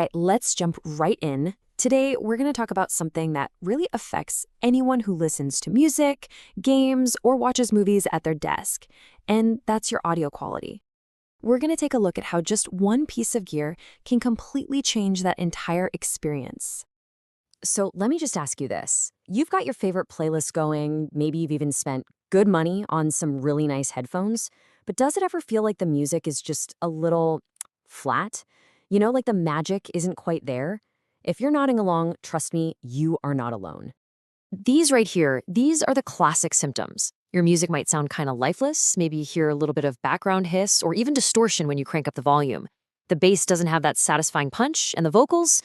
right, let's jump right in. Today, we're going to talk about something that really affects anyone who listens to music, games, or watches movies at their desk, and that's your audio quality. We're going to take a look at how just one piece of gear can completely change that entire experience. So let me just ask you this. You've got your favorite playlist going, maybe you've even spent good money on some really nice headphones, but does it ever feel like the music is just a little flat? You know, like the magic isn't quite there? If you're nodding along, trust me, you are not alone. These right here, these are the classic symptoms. Your music might sound kind of lifeless, maybe you hear a little bit of background hiss or even distortion when you crank up the volume. The bass doesn't have that satisfying punch, and the vocals,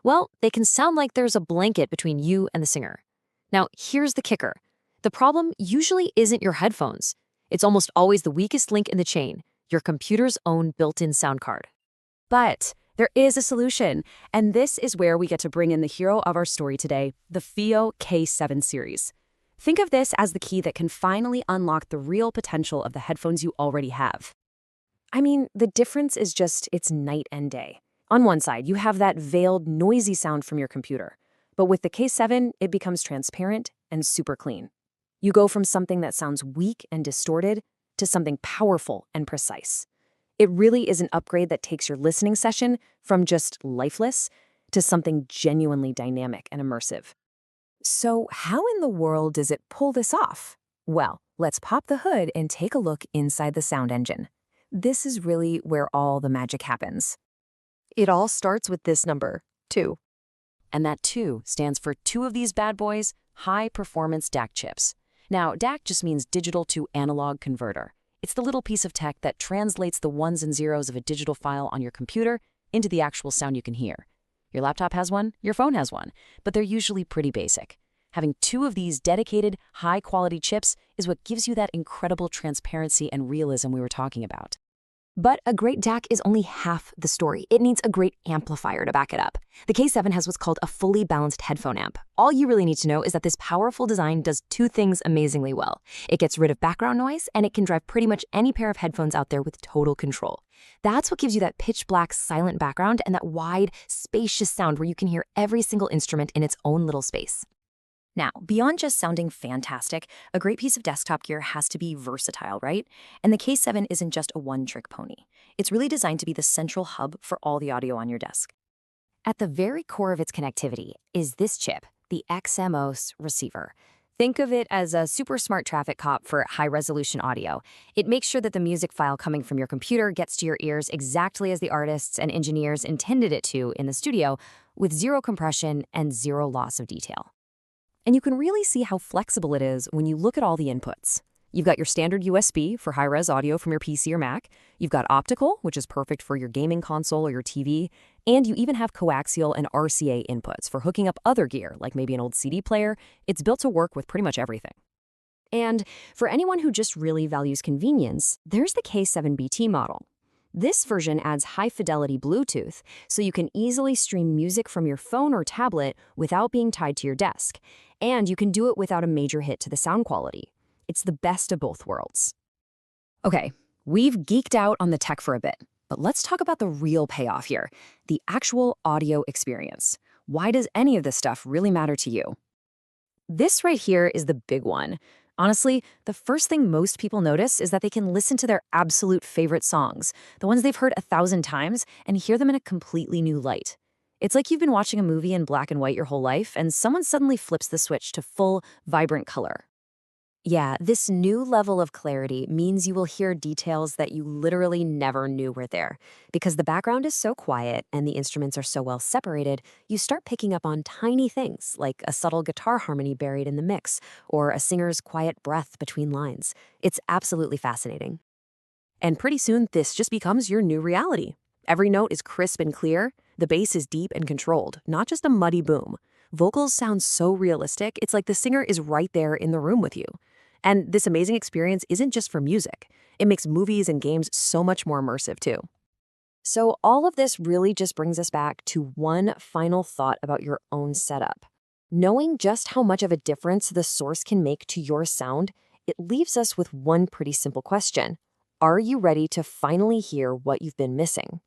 well, they can sound like there's a blanket between you and the singer. Now, here's the kicker. The problem usually isn't your headphones. It's almost always the weakest link in the chain, your computer's own built-in sound card. But there is a solution, and this is where we get to bring in the hero of our story today, the FiiO K7 series. Think of this as the key that can finally unlock the real potential of the headphones you already have. I mean, the difference is just it's night and day. On one side, you have that veiled, noisy sound from your computer. But with the K7, it becomes transparent and super clean. You go from something that sounds weak and distorted to something powerful and precise. It really is an upgrade that takes your listening session from just lifeless to something genuinely dynamic and immersive. So how in the world does it pull this off? Well, let's pop the hood and take a look inside the sound engine. This is really where all the magic happens. It all starts with this number, 2. And that 2 stands for 2 of these bad boys, high-performance DAC chips. Now, DAC just means digital to analog converter. It's the little piece of tech that translates the ones and zeros of a digital file on your computer into the actual sound you can hear. Your laptop has one, your phone has one, but they're usually pretty basic. Having 2 of these dedicated, high-quality chips is what gives you that incredible transparency and realism we were talking about. But a great DAC is only half the story. It needs a great amplifier to back it up. The K7 has what's called a fully balanced headphone amp. All you really need to know is that this powerful design does 2 things amazingly well. It gets rid of background noise, and it can drive pretty much any pair of headphones out there with total control. That's what gives you that pitch black silent background and that wide, spacious sound where you can hear every single instrument in its own little space. Now, beyond just sounding fantastic, a great piece of desktop gear has to be versatile, right? And the K7 isn't just a one-trick pony. It's really designed to be the central hub for all the audio on your desk. At the very core of its connectivity is this chip, the XMOS receiver. Think of it as a super smart traffic cop for high-resolution audio. It makes sure that the music file coming from your computer gets to your ears exactly as the artists and engineers intended it to in the studio, with 0 compression and 0 loss of detail. And you can really see how flexible it is when you look at all the inputs. You've got your standard USB for high-res audio from your PC or Mac. You've got Optical, which is perfect for your gaming console or your TV. And you even have Coaxial and RCA inputs for hooking up other gear, like maybe an old CD player. It's built to work with pretty much everything. And for anyone who just really values convenience, there's the K7BT model. This version adds high-fidelity Bluetooth, so you can easily stream music from your phone or tablet without being tied to your desk. And you can do it without a major hit to the sound quality. It's the best of both worlds. Okay, we've geeked out on the tech for a bit, but let's talk about the real payoff here, the actual audio experience. Why does any of this stuff really matter to you? This right here is the big one. Honestly, the first thing most people notice is that they can listen to their absolute favorite songs, the ones they've heard 1,000 times, and hear them in a completely new light. It's like you've been watching a movie in black and white your whole life, and someone suddenly flips the switch to full, vibrant color. Yeah, this new level of clarity means you will hear details that you literally never knew were there. Because the background is so quiet and the instruments are so well separated, you start picking up on tiny things like a subtle guitar harmony buried in the mix or a singer's quiet breath between lines. It's absolutely fascinating. And pretty soon, this just becomes your new reality. Every note is crisp and clear. The bass is deep and controlled, not just a muddy boom. Vocals sound so realistic, it's like the singer is right there in the room with you. And this amazing experience isn't just for music. It makes movies and games so much more immersive, too. So all of this really just brings us back to one final thought about your own setup. Knowing just how much of a difference the source can make to your sound, it leaves us with one pretty simple question. Are you ready to finally hear what you've been missing?